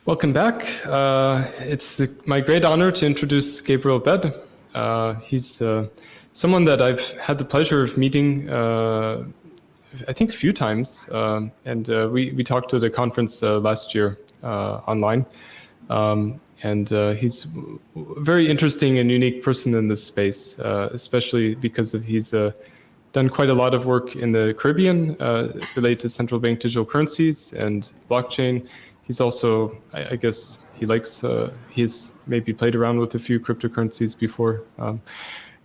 Welcome back. It's my great honor to introduce Gabriel Abed. He's someone that I've had the pleasure of meeting, I think, a few times, and we talked at a conference last year online. He's a very interesting and unique person in this space, especially because he's done quite a lot of work in the Caribbean related to central bank digital currencies and blockchain. He's also, I guess, he's maybe played around with a few cryptocurrencies before.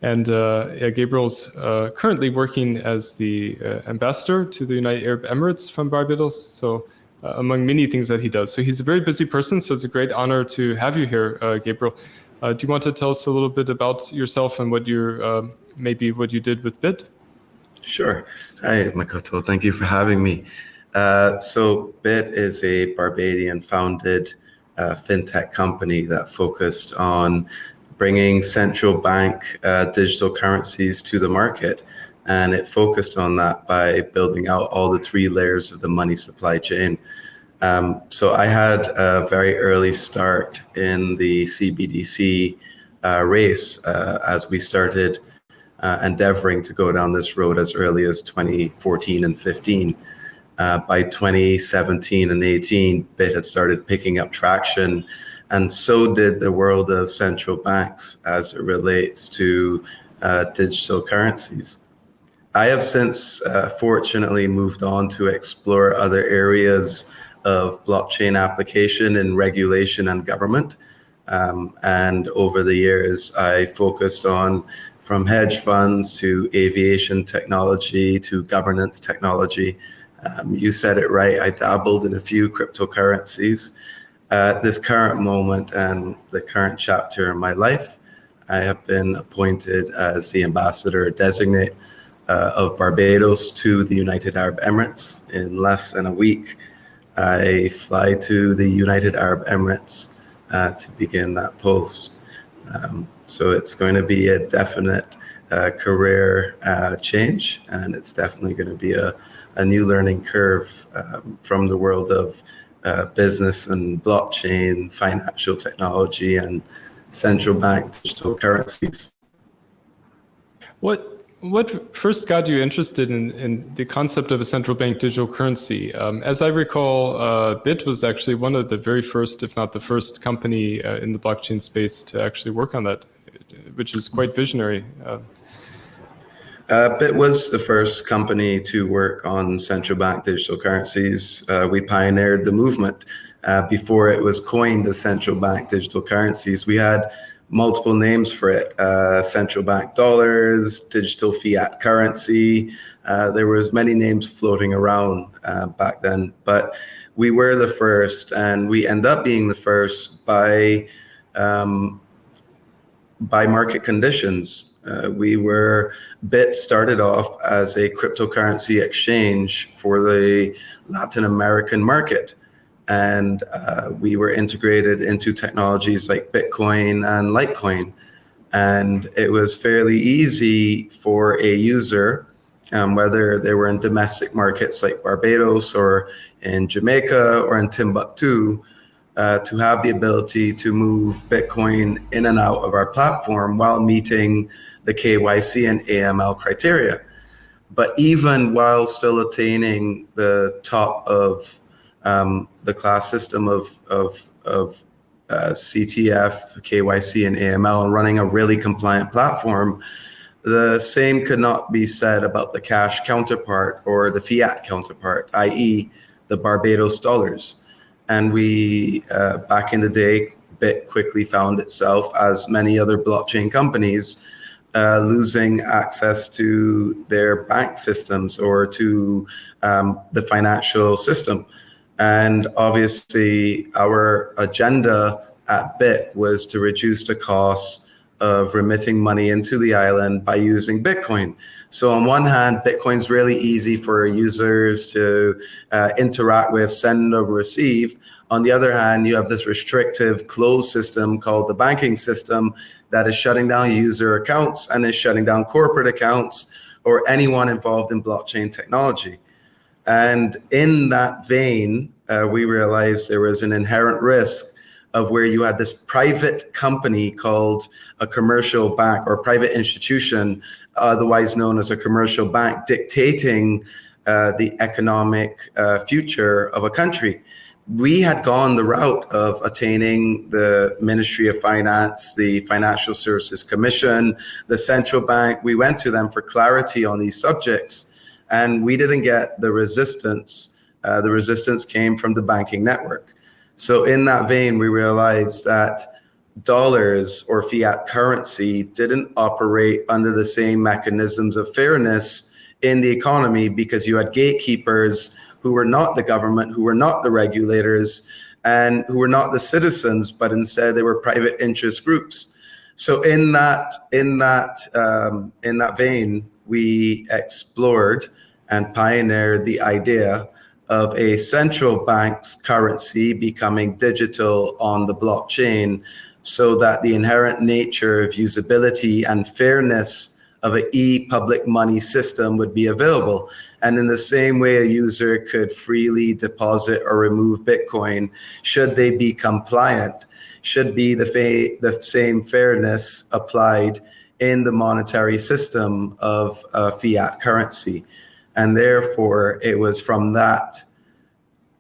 Gabriel's currently working as the ambassador to the United Arab Emirates from Barbados. So among many things that he does. So he's a very busy person. So it's a great honor to have you here, Gabriel. Do you want to tell us a little bit about yourself and what maybe what you did with BIT? Sure. Hi, Makoto. Thank you for having me. So BIT is a Barbadian-founded fintech company that focused on bringing central bank digital currencies to the market. And it focused on that by building out all the 3 layers of the money supply chain. So I had a very early start in the CBDC race as we started endeavoring to go down this road as early as 2014 and 15. By 2017 and 18, BIT had started picking up traction, and so did the world of central banks as it relates to digital currencies. I have since fortunately moved on to explore other areas of blockchain application in regulation and government. And over the years, I focused on from hedge funds to aviation technology to governance technology. You said it right, I dabbled in a few cryptocurrencies. At this current moment and the current chapter in my life, I have been appointed as the Ambassador Designate of Barbados to the United Arab Emirates. In less than a week, I fly to the United Arab Emirates to begin that post. So it's going to be a definite career change, and it's definitely going to be a new learning curve from the world of business and blockchain, financial technology, and central bank digital currencies. What first got you interested in the concept of a central bank digital currency? As I recall, BIT was actually one of the very first, if not the first company in the blockchain space to actually work on that, which is quite visionary. BIT was the first company to work on central bank digital currencies. We pioneered the movement. Before it was coined as central bank digital currencies, we had multiple names for it: central bank dollars, digital fiat currency. There was many names floating around back then, but we were the first, and we end up being the first by market conditions. BIT started off as a cryptocurrency exchange for the Latin American market. And we were integrated into technologies like Bitcoin and Litecoin. And it was fairly easy for a user, whether they were in domestic markets like Barbados or in Jamaica or in Timbuktu, to have the ability to move Bitcoin in and out of our platform while meeting the KYC and AML criteria. But even while still attaining the top of the class system of CTF, KYC, and AML, and running a really compliant platform, the same could not be said about the cash counterpart or the fiat counterpart, i.e. the Barbados dollars. And we, back in the day, BIT quickly found itself, as many other blockchain companies, losing access to their bank systems or to the financial system. And obviously, our agenda at BIT was to reduce the costs of remitting money into the island by using Bitcoin. So on one hand, Bitcoin's really easy for users to interact with, send or receive. On the other hand, you have this restrictive closed system called the banking system that is shutting down user accounts and is shutting down corporate accounts or anyone involved in blockchain technology. And in that vein, we realized there was an inherent risk of where you had this private company called a commercial bank or private institution, otherwise known as a commercial bank, dictating the economic future of a country. We had gone the route of attaining the Ministry of Finance, the Financial Services Commission, the central bank. We went to them for clarity on these subjects, and we didn't get the resistance. The resistance came from the banking network. So in that vein, we realized that dollars or fiat currency didn't operate under the same mechanisms of fairness in the economy, because you had gatekeepers who were not the government, who were not the regulators, and who were not the citizens, but instead they were private interest groups. So in that vein, we explored and pioneered the idea of a central bank's currency becoming digital on the blockchain, so that the inherent nature of usability and fairness of an e-public money system would be available. And in the same way a user could freely deposit or remove Bitcoin, should they be compliant, should be the same fairness applied in the monetary system of fiat currency. And therefore, it was from that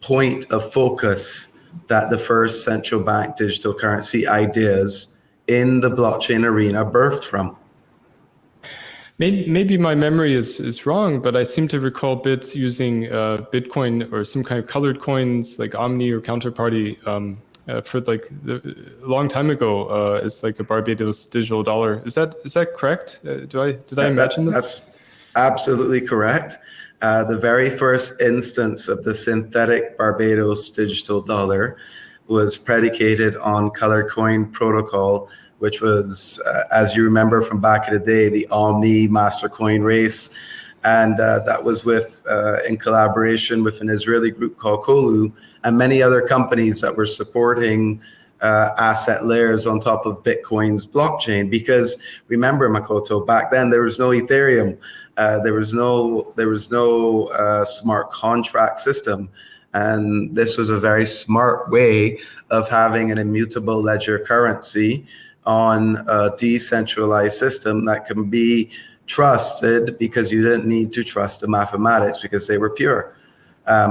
point of focus that the first central bank digital currency ideas in the blockchain arena birthed from. Maybe my memory is wrong, but I seem to recall Bit using Bitcoin or some kind of colored coins like Omni or Counterparty for like a long time ago as like a Barbados digital dollar. Is that correct? Did I imagine this? That's absolutely correct. The very first instance of the synthetic Barbados digital dollar was predicated on colored coin protocol, which was, as you remember from back in the day, the Omni master coin race. And that was in collaboration with an Israeli group called Kolu and many other companies that were supporting asset layers on top of Bitcoin's blockchain. Because remember, Makoto, back then there was no Ethereum, there was no smart contract system. And this was a very smart way of having an immutable ledger currency on a decentralized system that can be trusted, because you didn't need to trust the mathematics because they were pure.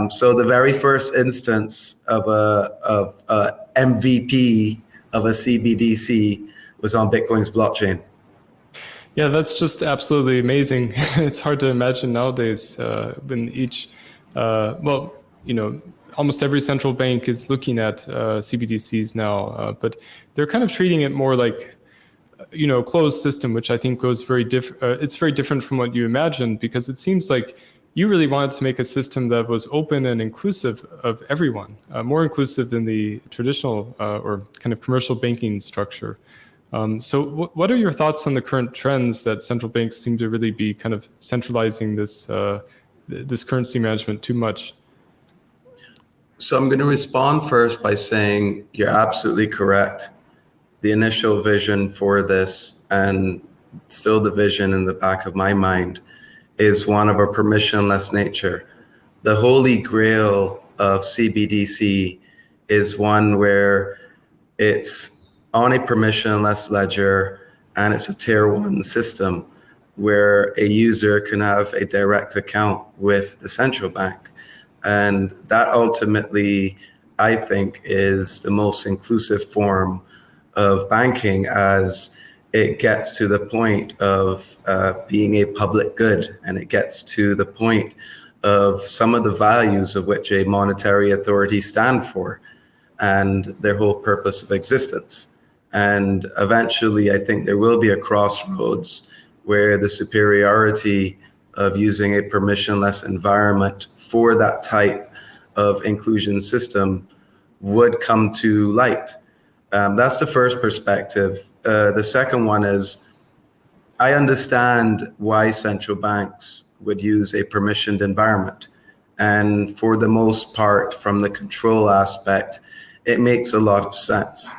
So the very first instance of a MVP of a CBDC was on Bitcoin's blockchain. Yeah, that's just absolutely amazing. It's hard to imagine nowadays when almost every central bank is looking at CBDCs now, but they're kind of treating it more like, a closed system, which I think goes very different. It's very different from what you imagined, because it seems like you really wanted to make a system that was open and inclusive of everyone, more inclusive than the traditional or kind of commercial banking structure. So what are your thoughts on the current trends that central banks seem to really be kind of centralizing this currency management too much? So I'm going to respond first by saying you're absolutely correct. The initial vision for this, and still the vision in the back of my mind, is one of a permissionless nature. The holy grail of CBDC is one where it's on a permissionless ledger and it's a tier 1 system where a user can have a direct account with the central bank. And that ultimately, I think, is the most inclusive form of banking, as it gets to the point of being a public good, and it gets to the point of some of the values of which a monetary authority stand for and their whole purpose of existence. And eventually, I think there will be a crossroads where the superiority of using a permissionless environment for that type of inclusion system would come to light. That's the first perspective. The second one is, I understand why central banks would use a permissioned environment. And for the most part, from the control aspect, it makes a lot of sense.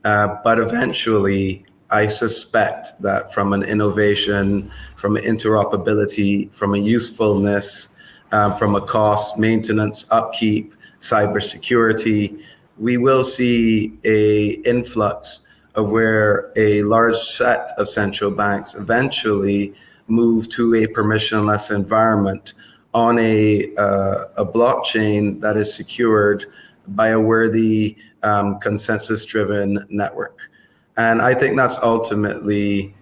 But eventually, I suspect that from an innovation, from an interoperability, from a usefulness, from a cost, maintenance, upkeep, cybersecurity, we will see a influx of where a large set of central banks eventually move to a permissionless environment on a blockchain that is secured by a worthy consensus-driven network. And I think that's ultimately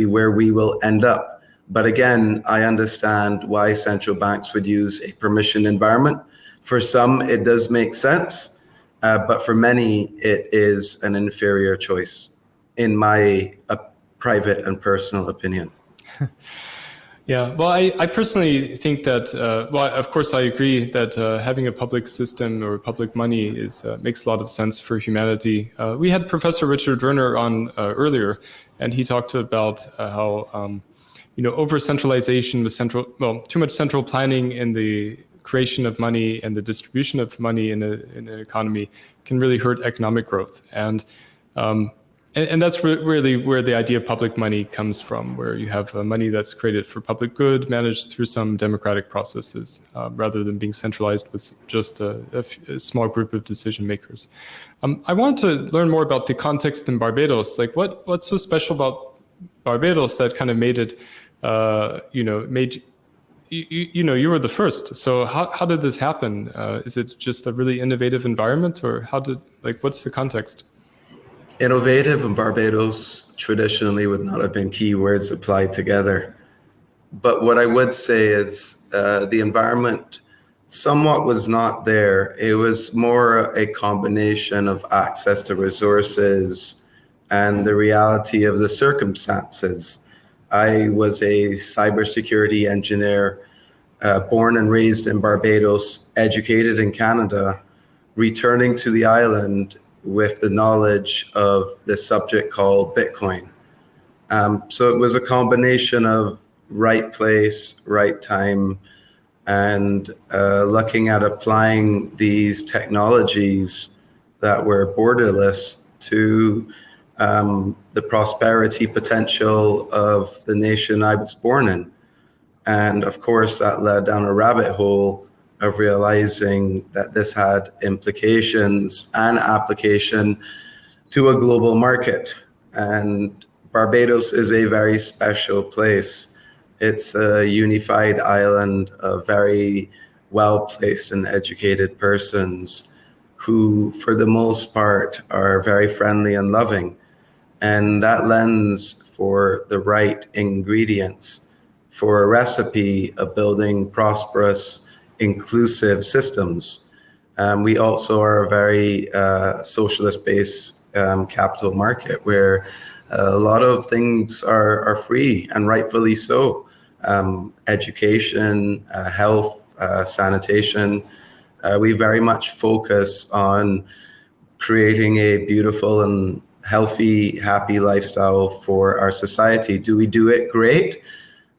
where we will end up. But again, I understand why central banks would use a permission environment. For some, it does make sense, but for many, it is an inferior choice, in my private and personal opinion. Yeah, well, I personally think that, well, of course, I agree that having a public system or public money makes a lot of sense for humanity. We had Professor Richard Werner on earlier, and he talked about how, over-centralization with too much central planning in the creation of money and the distribution of money in an economy can really hurt economic growth. And that's really where the idea of public money comes from, where you have money that's created for public good, managed through some democratic processes, rather than being centralized with just a small group of decision makers. I want to learn more about the context in Barbados. Like, what's so special about Barbados that kind of made it, you were the first. So how did this happen? Is it just a really innovative environment, or what's the context? Innovative and Barbados traditionally would not have been keywords applied together. But what I would say is the environment somewhat was not there. It was more a combination of access to resources and the reality of the circumstances. I was a cybersecurity engineer, born and raised in Barbados, educated in Canada, returning to the island with the knowledge of this subject called Bitcoin. So it was a combination of right place, right time, and looking at applying these technologies that were borderless to the prosperity potential of the nation I was born in. And of course, that led down a rabbit hole of realizing that this had implications and application to a global market. And Barbados is a very special place. It's a unified island of very well-placed and educated persons who, for the most part, are very friendly and loving. And that lends for the right ingredients for a recipe of building prosperous, inclusive systems. We also are a very socialist-based capital market where a lot of things are free, and rightfully so. Education, health, sanitation. We very much focus on creating a beautiful and healthy, happy lifestyle for our society. Do we do it? Great.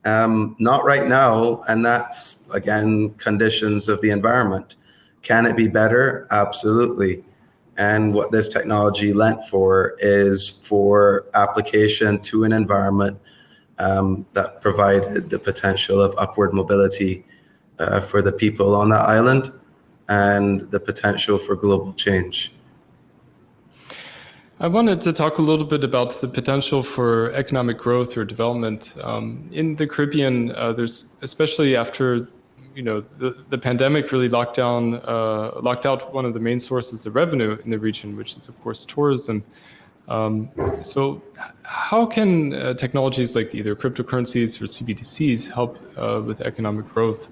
Not right now, and that's, again, conditions of the environment. Can it be better? Absolutely. And what this technology lent for is for application to an environment that provided the potential of upward mobility for the people on that island and the potential for global change. I wanted to talk a little bit about the potential for economic growth or development in the Caribbean. There's, especially after the pandemic really locked out one of the main sources of revenue in the region, which is of course tourism. So how can technologies like either cryptocurrencies or CBDCs help with economic growth,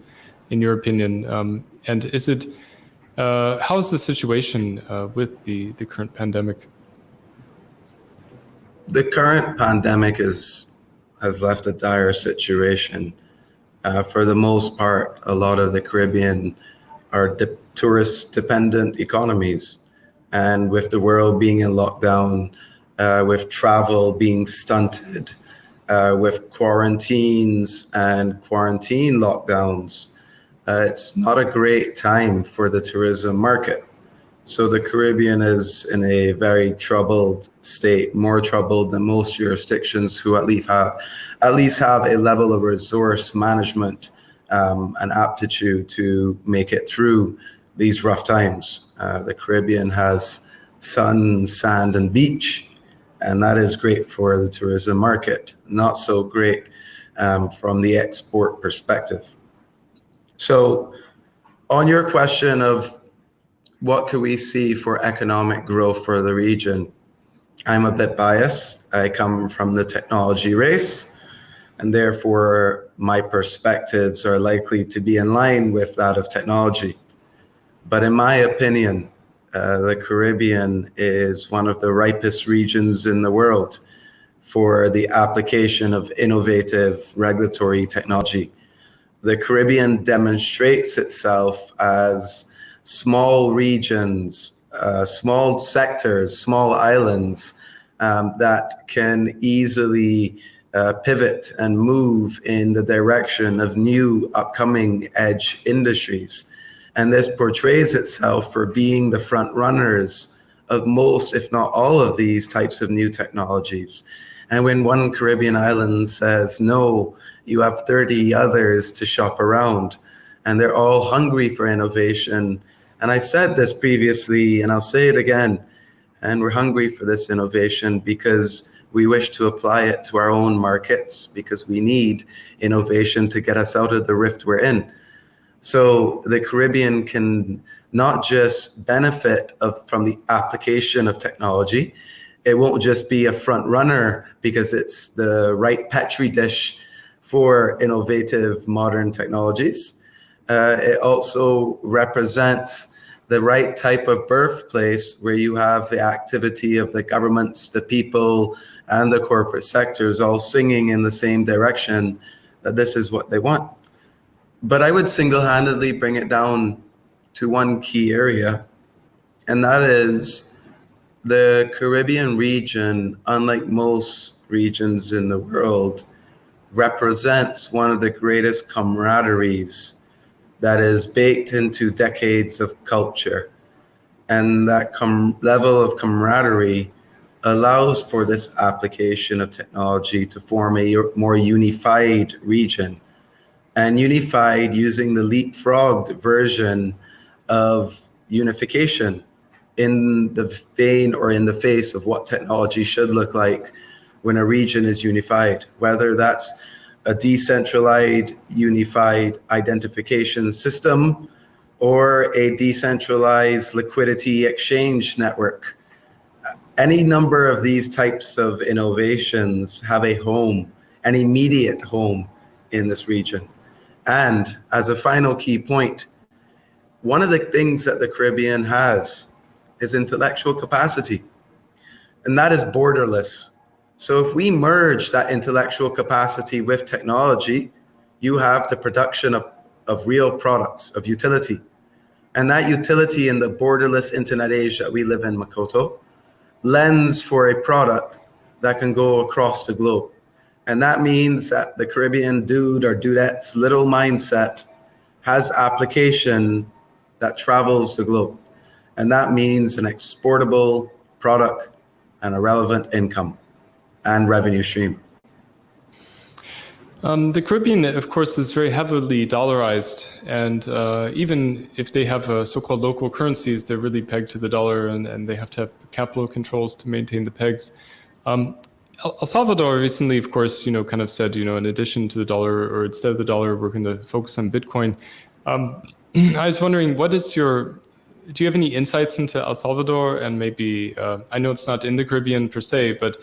in your opinion? And how is the situation with the current pandemic? The current pandemic has left a dire situation. For the most part, a lot of the Caribbean are tourist-dependent economies. And with the world being in lockdown, with travel being stunted, with quarantines and quarantine lockdowns, it's not a great time for the tourism market. So the Caribbean is in a very troubled state, more troubled than most jurisdictions who at least have a level of resource management an aptitude to make it through these rough times. The Caribbean has sun, sand, and beach, and that is great for the tourism market. Not so great from the export perspective. So on your question of what could we see for economic growth for the region, I'm a bit biased. I come from the technology race, and therefore my perspectives are likely to be in line with that of technology. But in my opinion, the Caribbean is one of the ripest regions in the world for the application of innovative regulatory technology. The Caribbean demonstrates itself as small regions, small sectors, small islands that can easily pivot and move in the direction of new upcoming edge industries. And this portrays itself for being the front runners of most, if not all, of these types of new technologies. And when one Caribbean island says, no, you have 30 others to shop around, and they're all hungry for innovation. And I've said this previously, and I'll say it again, and we're hungry for this innovation because we wish to apply it to our own markets, because we need innovation to get us out of the rift we're in. So the Caribbean can not just benefit from the application of technology. It won't just be a front runner because it's the right petri dish for innovative modern technologies. It also represents the right type of birthplace where you have the activity of the governments, the people, and the corporate sectors all singing in the same direction that this is what they want. But I would single-handedly bring it down to one key area, and that is the Caribbean region, unlike most regions in the world, represents one of the greatest camaraderies that is baked into decades of culture. And that level of camaraderie allows for this application of technology to form a more unified region. And unified using the leapfrogged version of unification in the vein or in the face of what technology should look like when a region is unified, whether that's a decentralized unified identification system or a decentralized liquidity exchange network. Any number of these types of innovations have a home, an immediate home in this region. And as a final key point, one of the things that the Caribbean has is intellectual capacity, and that is borderless. So if we merge that intellectual capacity with technology, you have the production of real products, of utility. And that utility in the borderless internet age that we live in, Makoto, lends for a product that can go across the globe. And that means that the Caribbean dude or dudette's little mindset has application that travels the globe. And that means an exportable product and a relevant income and revenue stream. The Caribbean, of course, is very heavily dollarized. And even if they have so-called local currencies, they're really pegged to the dollar, and they have to have capital controls to maintain the pegs. El Salvador recently, of course, kind of said, in addition to the dollar, or instead of the dollar, we're going to focus on Bitcoin. I was wondering, do you have any insights into El Salvador? And maybe, I know it's not in the Caribbean per se, but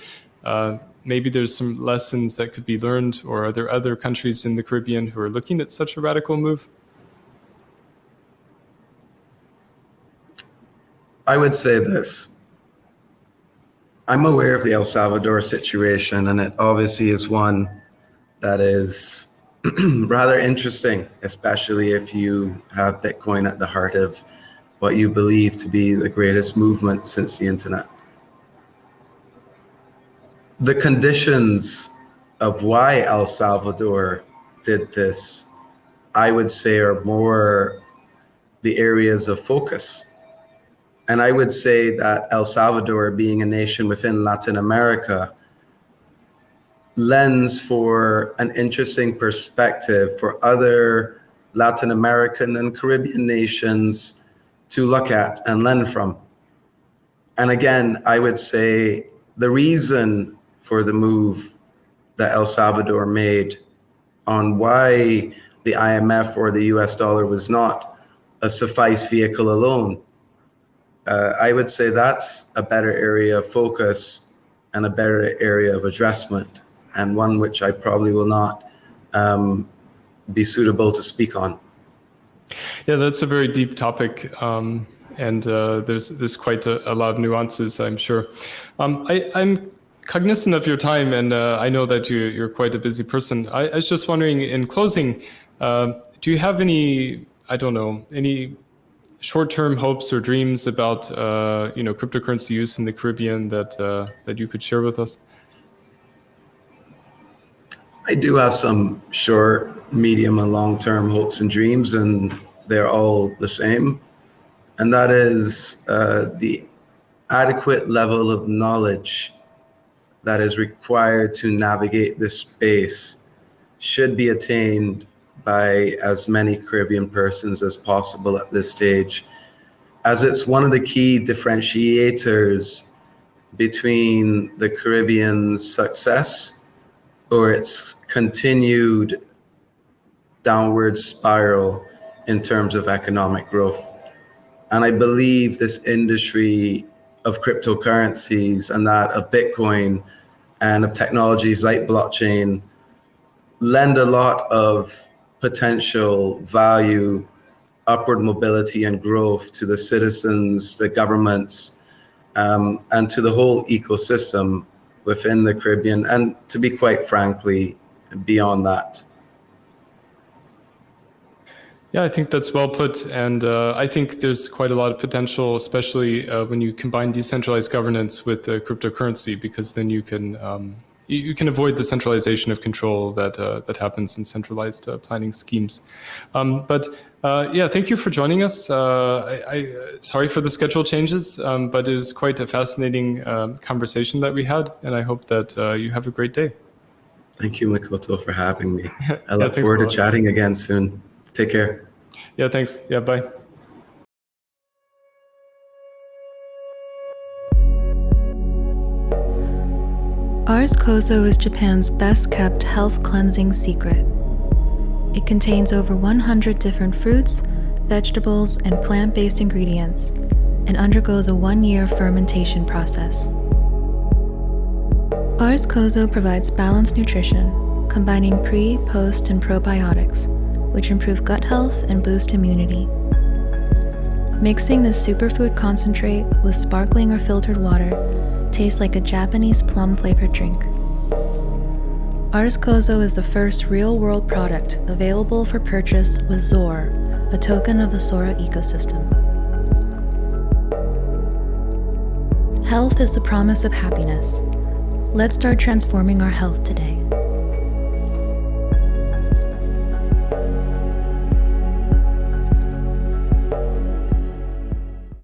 maybe there's some lessons that could be learned, or are there other countries in the Caribbean who are looking at such a radical move? I would say this. I'm aware of the El Salvador situation, and it obviously is one that is rather interesting, especially if you have Bitcoin at the heart of what you believe to be the greatest movement since the internet. The conditions of why El Salvador did this, I would say, are more the areas of focus. And I would say that El Salvador, being a nation within Latin America, lens for an interesting perspective for other Latin American and Caribbean nations to look at and learn from. And again, I would say the reason for the move that El Salvador made on why the IMF or the US dollar was not a suffice vehicle alone, I would say that's a better area of focus and a better area of addressment, and one which I probably will not be suitable to speak on. Yeah, that's a very deep topic, and there's quite a lot of nuances, I'm sure. I'm cognizant of your time, and I know that you're quite a busy person. I was just wondering, in closing, do you have any, I don't know, any short-term hopes or dreams about cryptocurrency use in the Caribbean that you could share with us? I do have some short, medium, and long-term hopes and dreams, and they're all the same. And that is the adequate level of knowledge that is required to navigate this space should be attained by as many Caribbean persons as possible at this stage, as it's one of the key differentiators between the Caribbean's success or its continued downward spiral in terms of economic growth. And I believe this industry of cryptocurrencies and that of Bitcoin and of technologies like blockchain lend a lot of potential value, upward mobility and growth to the citizens, the governments, and to the whole ecosystem within the Caribbean, and to be quite frankly, beyond that. Yeah, I think that's well put, and I think there's quite a lot of potential, especially when you combine decentralized governance with cryptocurrency, because then you can avoid the centralization of control that happens in centralized planning schemes. But thank you for joining us. Sorry for the schedule changes, but it was quite a fascinating conversation that we had, and I hope that you have a great day. Thank you, Makoto, for having me. I look forward to chatting again soon. Take care. Yeah, thanks. Yeah, bye. Ars Kozo is Japan's best-kept health cleansing secret. It contains over 100 different fruits, vegetables, and plant-based ingredients, and undergoes a 1-year fermentation process. Ars Kozo provides balanced nutrition, combining pre, post, and probiotics, which improve gut health and boost immunity. Mixing this superfood concentrate with sparkling or filtered water tastes like a Japanese plum-flavored drink. Ars Kozo is the first real-world product available for purchase with ZOR, a token of the SORA ecosystem. Health is the promise of happiness. Let's start transforming our health today.